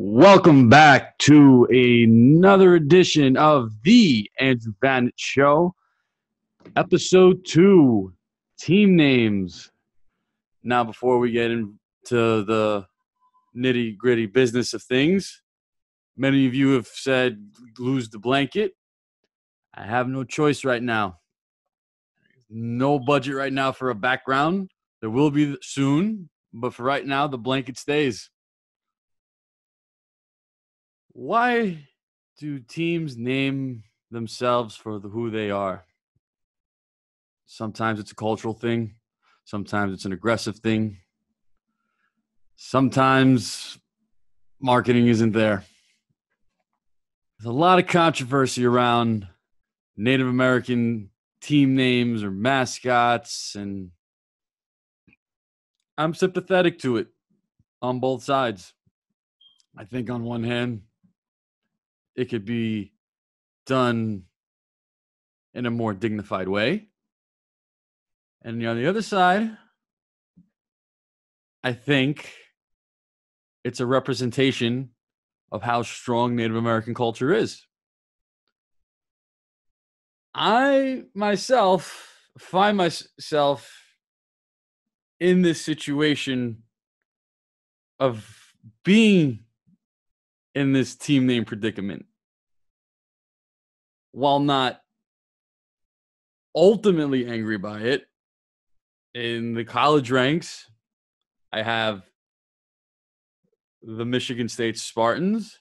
Welcome back to another edition of the Andrew Vanech Show, episode 2, team names. Now, before we get into the nitty-gritty business of things, many of you have said lose the blanket. I have no choice right now. No budget right now for a background. There will be soon, but for right now, the blanket stays. Why do teams name themselves for who they are? Sometimes it's a cultural thing. Sometimes it's an aggressive thing. Sometimes marketing isn't there. There's a lot of controversy around Native American team names or mascots, and I'm sympathetic to it on both sides. I think on one hand, it could be done in a more dignified way. And on the other side, I think it's a representation of how strong Native American culture is. I myself find myself in this situation of being in this team name predicament. While not ultimately angry by it, in the college ranks, I have the Michigan State Spartans,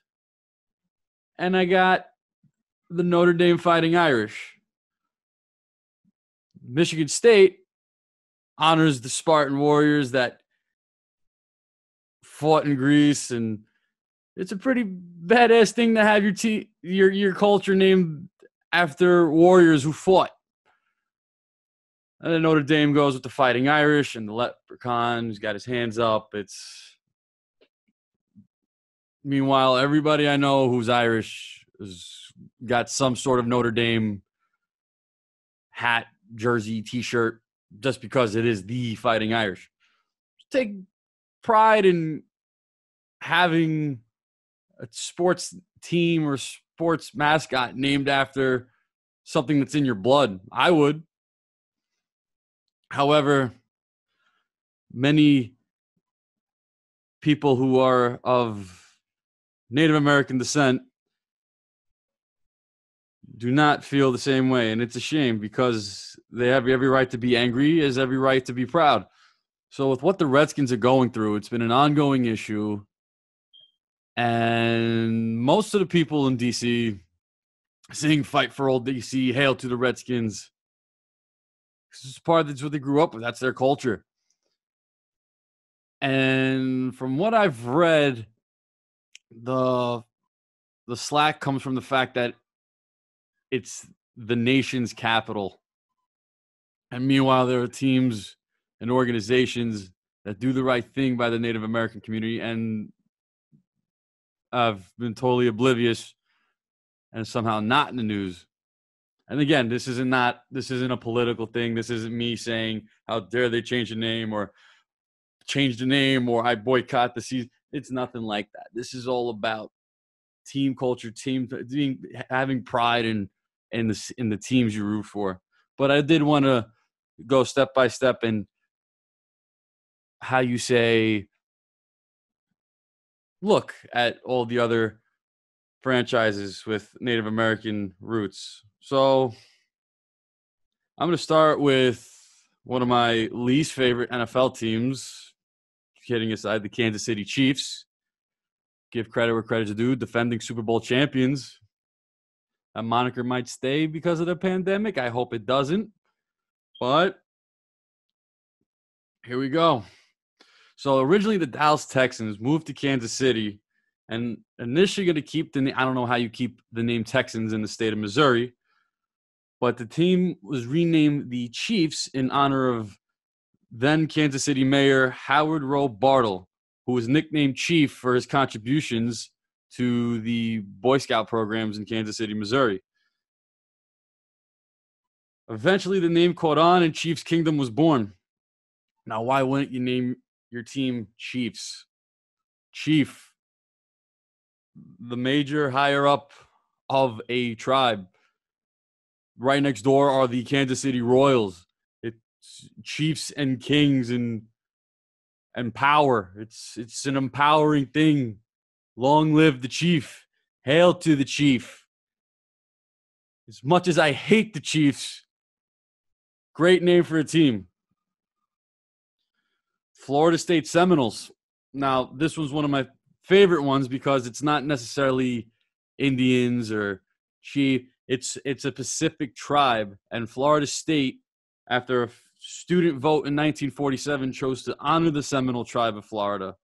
and I got the Notre Dame Fighting Irish. Michigan State honors the Spartan warriors that fought in Greece, and it's a pretty badass thing to have your culture named after warriors who fought. And then Notre Dame goes with the Fighting Irish and the leprechaun who's got his hands up. Meanwhile, everybody I know who's Irish has got some sort of Notre Dame hat, jersey, T-shirt, just because it is the Fighting Irish. Take pride in having a sports team or sports mascot named after something that's in your blood. I would. However, many people who are of Native American descent do not feel the same way, and it's a shame because they have every right to be angry, as every right to be proud. So with what the Redskins are going through, it's been an ongoing issue, and most of the people in D.C. sing "Fight for Old D.C.," "Hail to the Redskins." This is that's what they grew up with. That's their culture. And from what I've read, the slack comes from the fact that it's the nation's capital. And meanwhile, there are teams and organizations that do the right thing by the Native American community, and I've been totally oblivious and somehow not in the news. And again, this isn't a political thing. This isn't me saying, how dare they change the name or I boycott the season. It's nothing like that. This is all about team culture, having pride in the teams you root for. But I did want to go step by step in how you say, look at all the other franchises with Native American roots. So I'm going to start with one of my least favorite NFL teams, kidding aside, the Kansas City Chiefs. Give credit where credit's due, defending Super Bowl champions. That moniker might stay because of the pandemic. I hope it doesn't. But here we go. So originally the Dallas Texans moved to Kansas City and initially going to keep the name. I don't know how you keep the name Texans in the state of Missouri, but the team was renamed the Chiefs in honor of then Kansas City Mayor Howard Rowe Bartle, who was nicknamed Chief for his contributions to the Boy Scout programs in Kansas City, Missouri. Eventually, the name caught on and Chiefs Kingdom was born. Now, why wouldn't you name your team Chiefs? Chief. the major higher up of a tribe. Right next door are the Kansas City Royals. It's chiefs and kings and power. It's an empowering thing. Long live the chief. Hail to the chief. As much as I hate the Chiefs, great name for a team. Florida State Seminoles. Now, this was one of my favorite ones because it's not necessarily Indians or Chief. It's a Pacific tribe, and Florida State, after a student vote in 1947, chose to honor the Seminole tribe of Florida.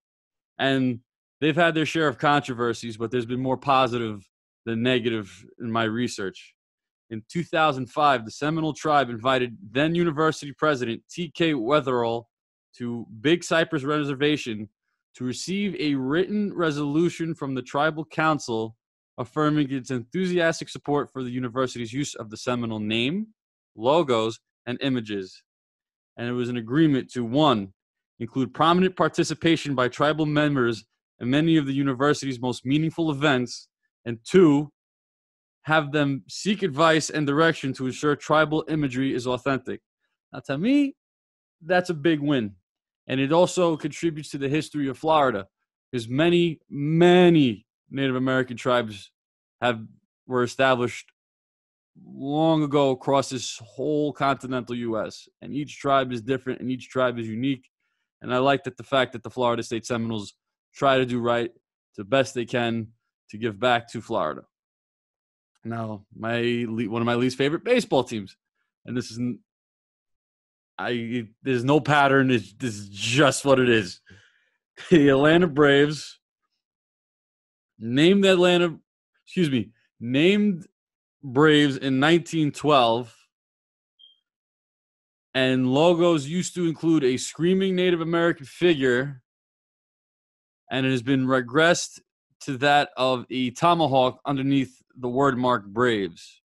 And they've had their share of controversies, but there's been more positive than negative in my research. In 2005, the Seminole tribe invited then University President T.K. Wetherell to Big Cypress Reservation to receive a written resolution from the tribal council affirming its enthusiastic support for the university's use of the Seminole name, logos, and images. And it was an agreement to, 1, include prominent participation by tribal members in many of the university's most meaningful events, and 2, have them seek advice and direction to ensure tribal imagery is authentic. Now, to me, that's a big win. And it also contributes to the history of Florida, because many, many Native American tribes were established long ago across this whole continental U.S. And each tribe is different and each tribe is unique. And I like the fact that the Florida State Seminoles try to do right to the best they can to give back to Florida. Now, one of my least favorite baseball teams, and this isn't, there's no pattern. This is just what it is. The Atlanta Braves named Braves in 1912, and logos used to include a screaming Native American figure, and it has been regressed to that of a tomahawk underneath the word mark Braves.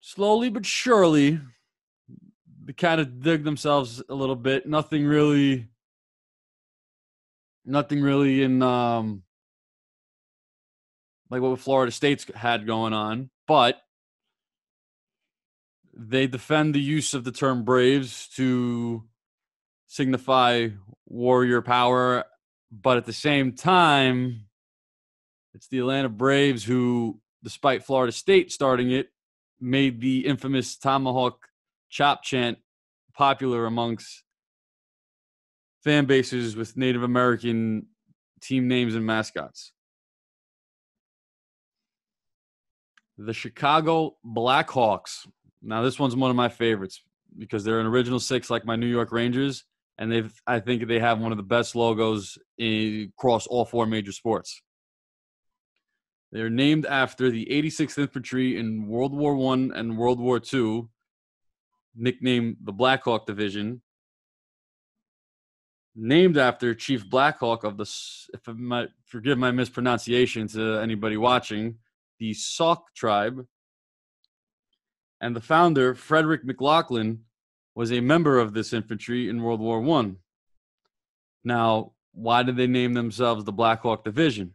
Slowly but surely, they kind of dig themselves a little bit. Nothing really in like what Florida State's had going on, but they defend the use of the term Braves to signify warrior power, but at the same time, it's the Atlanta Braves who, despite Florida State starting it, made the infamous tomahawk chop chant popular amongst fan bases with Native American team names and mascots. The Chicago Blackhawks. Now, this one's one of my favorites because they're an original six like my New York Rangers, and I think they have one of the best logos across all 4 major sports. They're named after the 86th Infantry in World War I and World War II, nicknamed the Black Hawk Division, named after Chief Black Hawk of forgive my mispronunciation to anybody watching, the Sauk tribe. And the founder, Frederick McLaughlin, was a member of this infantry in World War I. Now, why did they name themselves the Black Hawk Division?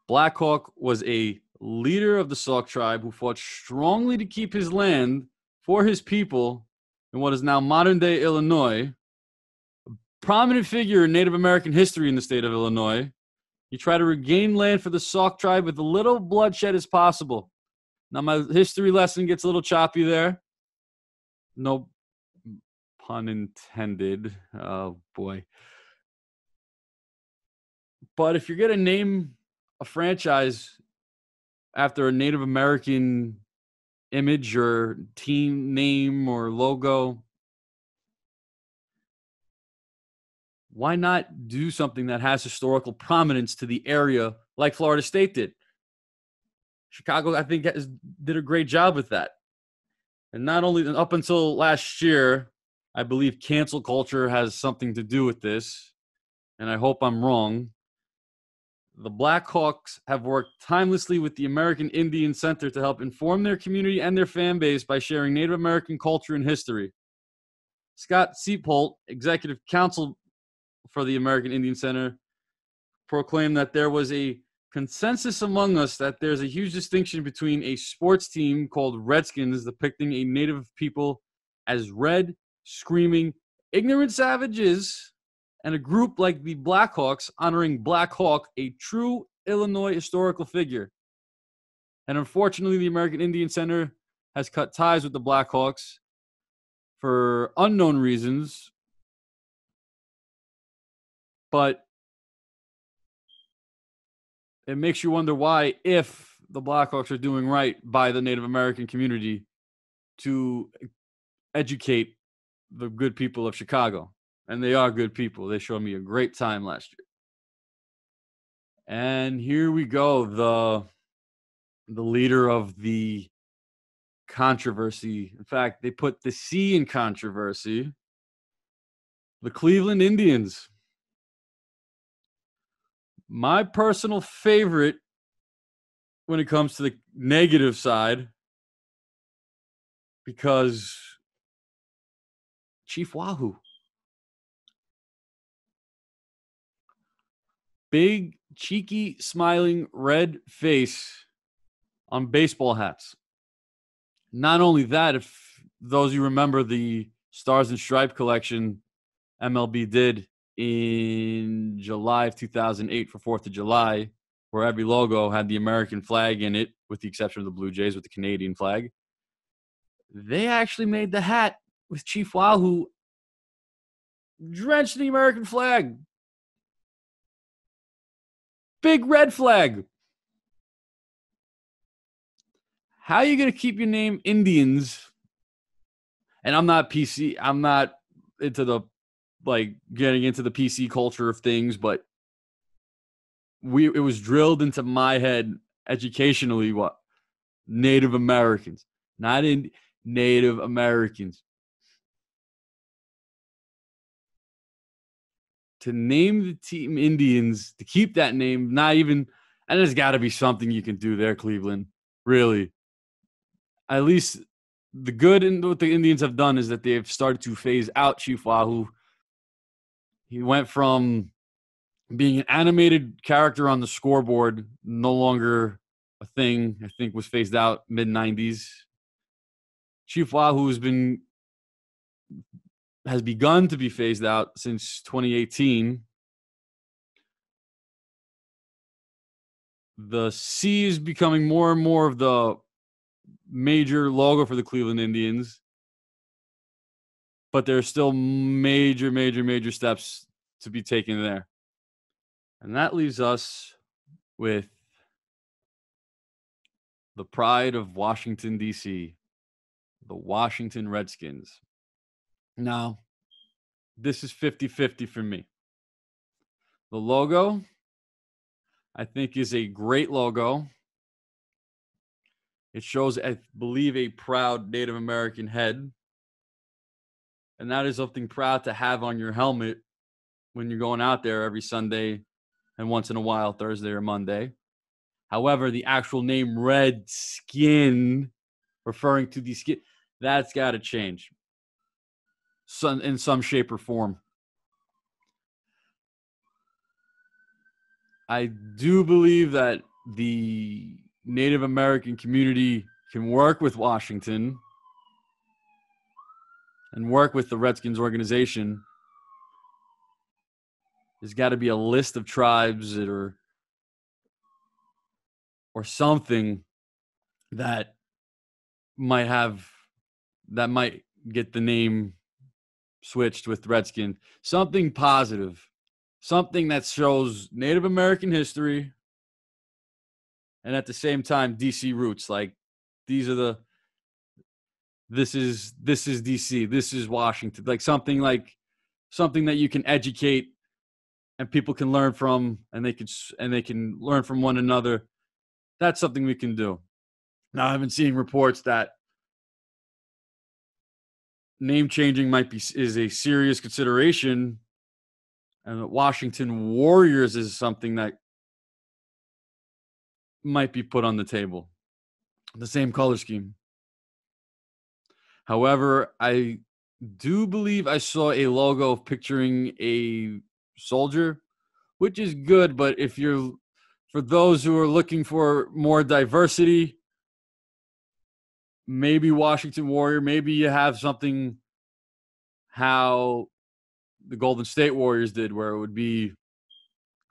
Black Hawk was a leader of the Sauk tribe who fought strongly to keep his land for his people in what is now modern-day Illinois. A prominent figure in Native American history in the state of Illinois. He tried to regain land for the Sauk tribe with as little bloodshed as possible. Now, my history lesson gets a little choppy there. No pun intended. Oh, boy. But if you're going to name a franchise after a Native American image or team name or logo, why not do something that has historical prominence to the area like Florida State did? Chicago, I think, did a great job with that. And not only up until last year, I believe cancel culture has something to do with this, and I hope I'm wrong. The Blackhawks have worked timelessly with the American Indian Center to help inform their community and their fan base by sharing Native American culture and history. Scott Seepolt, executive council for the American Indian Center proclaimed that there was a consensus among us that there's a huge distinction between a sports team called Redskins depicting a native people as red, screaming, ignorant savages, and a group like the Blackhawks honoring Black Hawk, a true Illinois historical figure. And unfortunately, the American Indian Center has cut ties with the Blackhawks for unknown reasons. But it makes you wonder why, if the Blackhawks are doing right by the Native American community to educate the good people of Chicago. And they are good people. They showed me a great time last year. And here we go, the leader of the controversy. In fact, they put the C in controversy. The Cleveland Indians. My personal favorite when it comes to the negative side, because Chief Wahoo. Big, cheeky, smiling, red face on baseball hats. Not only that, if those of you remember the Stars and Stripe collection MLB did in July of 2008 for 4th of July, where every logo had the American flag in it, with the exception of the Blue Jays with the Canadian flag. They actually made the hat with Chief Wahoo drenched in the American flag. Big red flag. How are you going to keep your name Indians? And I'm not PC. I'm not into the, like, getting into the PC culture of things, but it was drilled into my head educationally, what? Native Americans, not in Native Americans. To name the team Indians, to keep that name, not even, and there's got to be something you can do there, Cleveland. Really. At least the good in what the Indians have done is that they've started to phase out Chief Wahoo. He went from being an animated character on the scoreboard, no longer a thing, I think was phased out mid-90s. Chief Wahoo has begun to be phased out since 2018. The C is becoming more and more of the major logo for the Cleveland Indians, but there's still major steps to be taken there. And that leaves us with the pride of Washington, D.C., the Washington Redskins. Now, this is 50-50 for me. The logo, I think, is a great logo. It shows, I believe, a proud Native American head. And that is something proud to have on your helmet when you're going out there every Sunday and once in a while, Thursday or Monday. However, the actual name Redskin, referring to the skin, that's got to change in some shape or form. I do believe that the Native American community can work with Washington and work with the Redskins organization. There's got to be a list of tribes or something that might get the name switched with Redskin. Something positive. Something that shows Native American history and at the same time DC roots. Like, this is DC, this is Washington. Like something that you can educate and people can learn from, and they can learn from one another. That's something we can do. Now, I've been seeing reports that name changing is a serious consideration, and that Washington Warriors is something that might be put on the table. The same color scheme. However, I do believe I saw a logo picturing a soldier, which is good. But if you're, for those who are looking for more diversity, maybe Washington Warrior, maybe you have something how the Golden State Warriors did, where it would be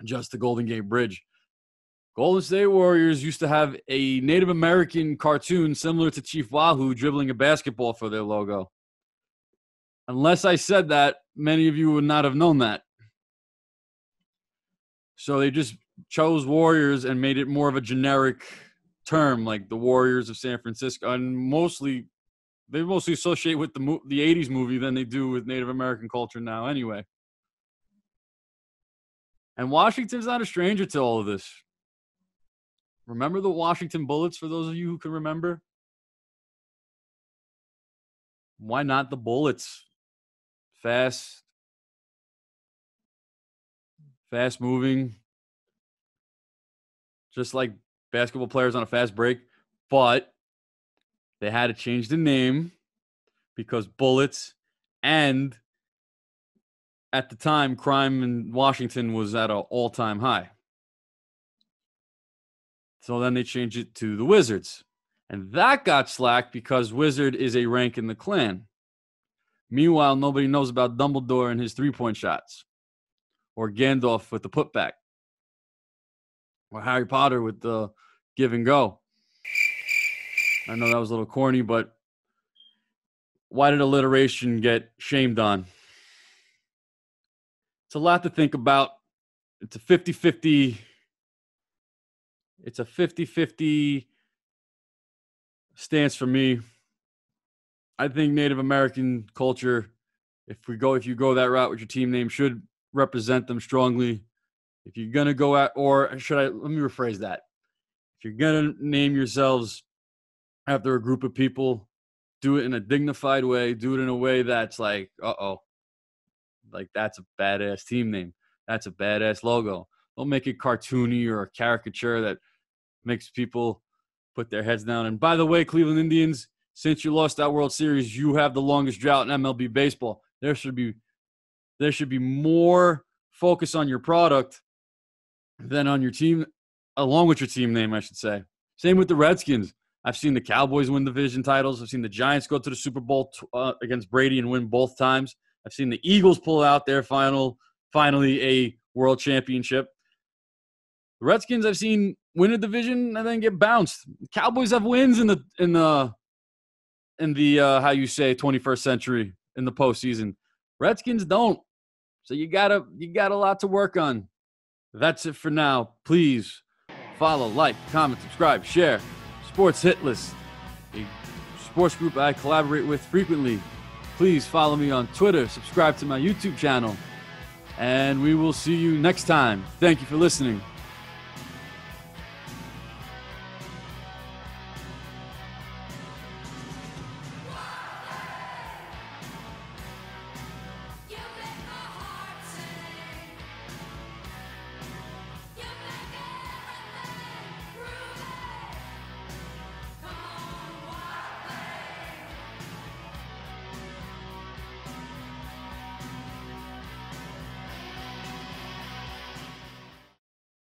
just the Golden Gate Bridge. Golden State Warriors used to have a Native American cartoon similar to Chief Wahoo dribbling a basketball for their logo. Unless I said that, many of you would not have known that. So they just chose Warriors and made it more of a generic term, like the Warriors of San Francisco. And they mostly associate with the 80s movie than they do with Native American culture now anyway. And Washington's not a stranger to all of this. Remember the Washington Bullets, for those of you who can remember? Why not the Bullets? Fast moving, just like basketball players on a fast break. But they had to change the name because bullets, and at the time, crime in Washington was at an all-time high. So then they changed it to the Wizards. And that got slack because Wizard is a rank in the clan. Meanwhile, nobody knows about Dumbledore and his three-point shots, or Gandalf with the putback, or Harry Potter with the give and go. I know that was a little corny, but why did alliteration get shamed on? It's a lot to think about. It's a 50-50. It's a 50-50 stance for me. I think Native American culture, if you go that route with your team name, should represent them strongly. If you're going to go at, let me rephrase that. If you're going to name yourselves after a group of people, do it in a dignified way. Do it in a way that's like, like that's a badass team name. That's a badass logo. Don't make it cartoony or a caricature that makes people put their heads down. And by the way, Cleveland Indians, since you lost that World Series, you have the longest drought in MLB baseball. There should be more focus on your product than on your team, along with your team name, I should say. Same with the Redskins. I've seen the Cowboys win division titles. I've seen the Giants go to the Super Bowl against Brady and win both times. I've seen the Eagles pull out their finally a world championship. The Redskins I've seen win a division and then get bounced. Cowboys have wins in the how you say 21st century in the postseason. Redskins don't. So you got a lot to work on. That's it for now. Please follow, like, comment, subscribe, share. Sports Hit List, a sports group I collaborate with frequently. Please follow me on Twitter, subscribe to my YouTube channel, and we will see you next time. Thank you for listening.